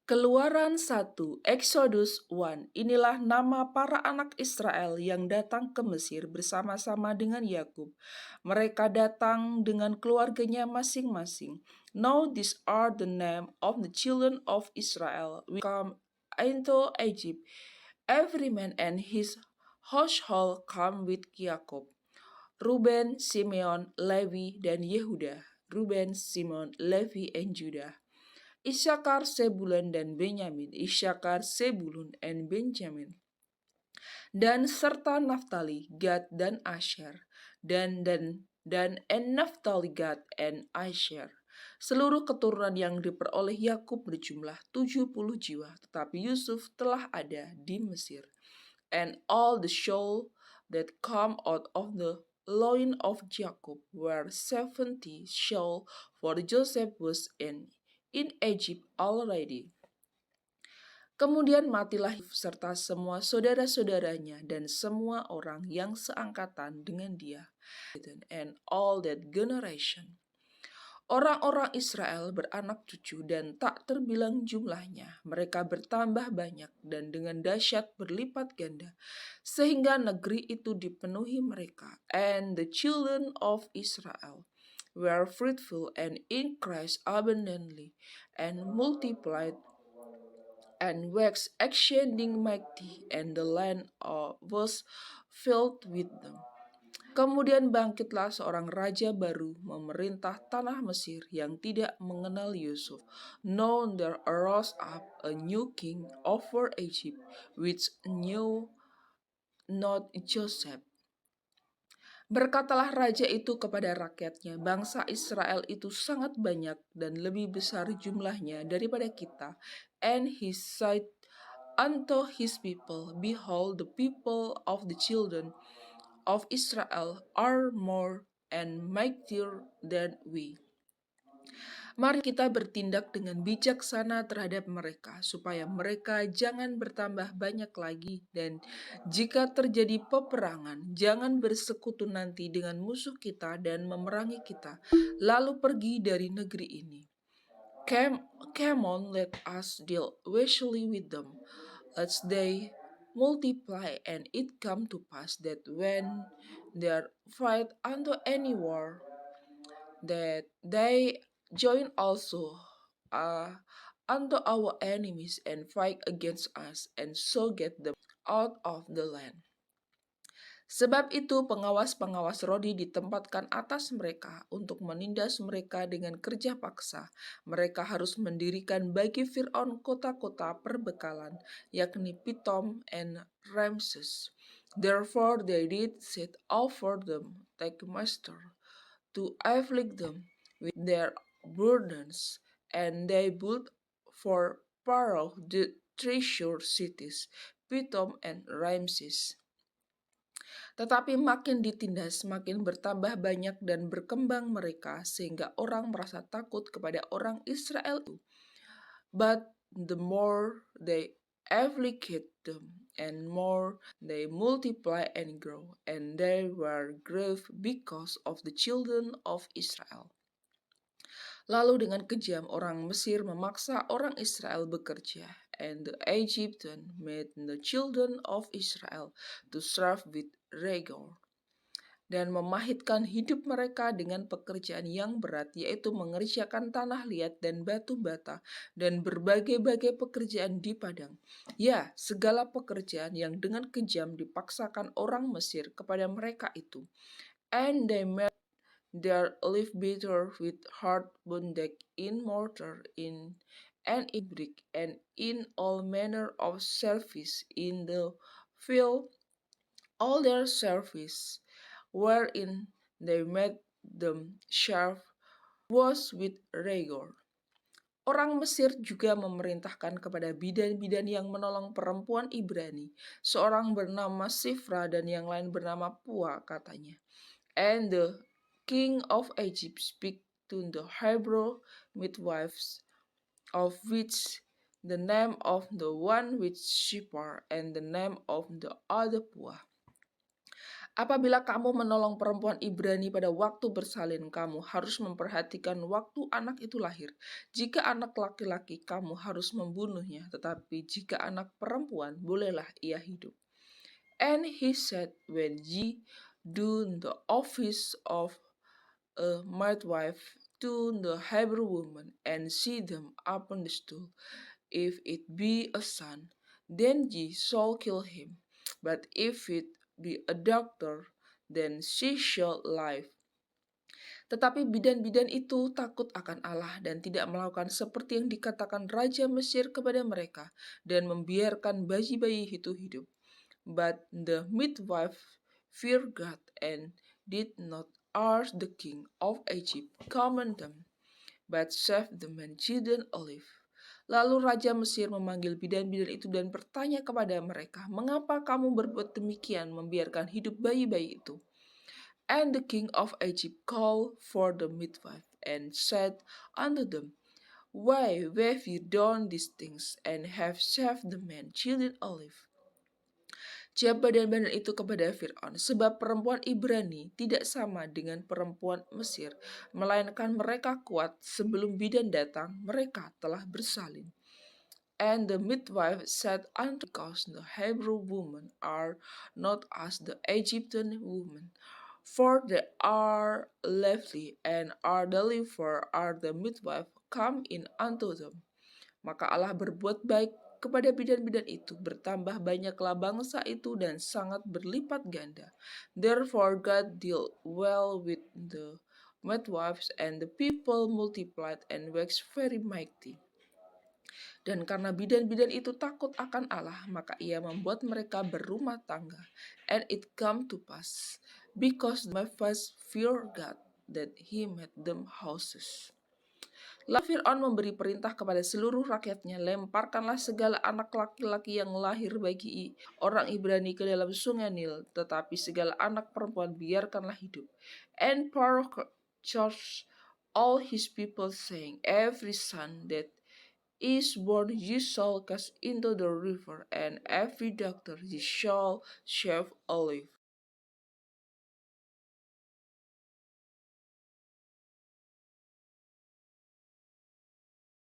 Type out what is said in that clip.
Keluaran 1, Exodus 1. Inilah nama para anak Israel yang datang ke Mesir bersama-sama dengan Yakub. Mereka datang dengan keluarganya masing-masing. Now these are the name of the children of Israel. We come into Egypt. Every man and his household come with Jacob. Ruben, Simeon, Levi, dan Yehuda. Ruben, Simeon, Levi, and Judah. Isyakar, Sebulun, dan Benyamin. Isyakar, Sebulun, and Benjamin. Dan serta Naftali, Gad, dan Asher. Dan Naftali, Gad, and Asher. Seluruh keturunan yang diperoleh Yakub berjumlah 70 jiwa, tetapi Yusuf telah ada di Mesir. And all the soul that come out of the loin of Jacob were 70 soul, for Joseph was in Egypt already. Kemudian matilah Yusuf serta semua saudara-saudaranya dan semua orang yang seangkatan dengan dia. And all that generation. Orang-orang Israel beranak cucu dan tak terbilang jumlahnya. Mereka bertambah banyak dan dengan dahsyat berlipat ganda, sehingga negeri itu dipenuhi mereka. And the children of Israel were fruitful and increased abundantly, and multiplied and waxed exceeding mighty, and the land was filled with them. Kemudian bangkitlah seorang raja baru memerintah tanah Mesir yang tidak mengenal Yusuf. Now there arose up a new king over Egypt, which knew not Joseph. Berkatalah raja itu kepada rakyatnya, bangsa Israel itu sangat banyak dan lebih besar jumlahnya daripada kita. And he said unto his people, behold, the people of the children of Israel are more and mightier than we. Mari kita bertindak dengan bijaksana terhadap mereka, supaya mereka jangan bertambah banyak lagi, dan jika terjadi peperangan, jangan bersekutu nanti dengan musuh kita dan memerangi kita, lalu pergi dari negeri ini. Come on, let us deal wisely with them, lest they multiply, and it come to pass that when they fight unto any war, that they join also unto our enemies and fight against us, and so get them out of the land. Sebab itu pengawas-pengawas rodi ditempatkan atas mereka untuk menindas mereka dengan kerja paksa. Mereka harus mendirikan bagi Fir'aun kota-kota perbekalan, yakni Pitom and Ramses. Therefore they did set over them taskmaster to afflict them with their burdens, and they built for Pharaoh the treasure cities, Pitom and Ramses. Tetapi makin ditindas, makin bertambah banyak dan berkembang mereka, sehingga orang merasa takut kepada orang Israel itu. But the more they afflicted them, and more they multiply and grow, and they were grieved because of the children of Israel. Lalu dengan kejam orang Mesir memaksa orang Israel bekerja, and the Egyptian made the children of Israel to serve with rigor, dan memahitkan hidup mereka dengan pekerjaan yang berat, yaitu mengerjakan tanah liat dan batu bata, dan berbagai-bagai pekerjaan di padang. Ya, segala pekerjaan yang dengan kejam dipaksakan orang Mesir kepada mereka itu. And they made their live bitter with hard bondage in mortar, and in brick, and in all manner of service in the field. All their service, wherein they made them serve, was with rigor. Orang Mesir juga memerintahkan kepada bidan-bidan yang menolong perempuan Ibrani, seorang bernama Sifra dan yang lain bernama Pua, katanya. And the king of Egypt speak to the Hebrew midwives, of which the name of the one which Shipar, and the name of the other Pua. Apabila kamu menolong perempuan Ibrani pada waktu bersalin, kamu harus memperhatikan waktu anak itu lahir. Jika anak laki-laki, kamu harus membunuhnya, tetapi jika anak perempuan, bolehlah ia hidup. And he said, when ye do the office of a midwife to the Hebrew woman, and see them upon the stool, if it be a son, then ye shall kill him. But if it be a daughter, then she shall live. Tetapi bidan-bidan itu takut akan Allah dan tidak melakukan seperti yang dikatakan Raja Mesir kepada mereka, dan membiarkan bayi-bayi itu hidup. But the midwife feared God and did not ask the king of Egypt command them, but saved the man children alive. Lalu Raja Mesir memanggil bidan-bidan itu dan bertanya kepada mereka, "Mengapa kamu berbuat demikian, membiarkan hidup bayi-bayi itu?" And the king of Egypt called for the midwife and said unto them, Why have you done these things, and have saved the man children alive? Jawab badan-badan itu kepada Fir'aun, sebab perempuan Ibrani tidak sama dengan perempuan Mesir, melainkan mereka kuat sebelum bidan datang, mereka telah bersalin. And the midwife said unto, Because the Hebrew women are not as the Egyptian women, for they are lively, and are delivered are the midwife come in unto them. Maka Allah berbuat baik kepada bidan-bidan itu, bertambah banyaklah bangsa itu dan sangat berlipat ganda. Therefore God dealt well with the midwives, and the people multiplied and waxed very mighty. Dan karena bidan-bidan itu takut akan Allah, maka ia membuat mereka berumah tangga. And it come to pass, because my first fear God, that he made them houses. Lalu Fir'aun memberi perintah kepada seluruh rakyatnya, lemparkanlah segala anak laki-laki yang lahir bagi orang Ibrani ke dalam sungai Nil, tetapi segala anak perempuan biarkanlah hidup. And Pharaoh charged all his people, saying, Every son that is born ye shall cast into the river, and every daughter ye shall shave alive.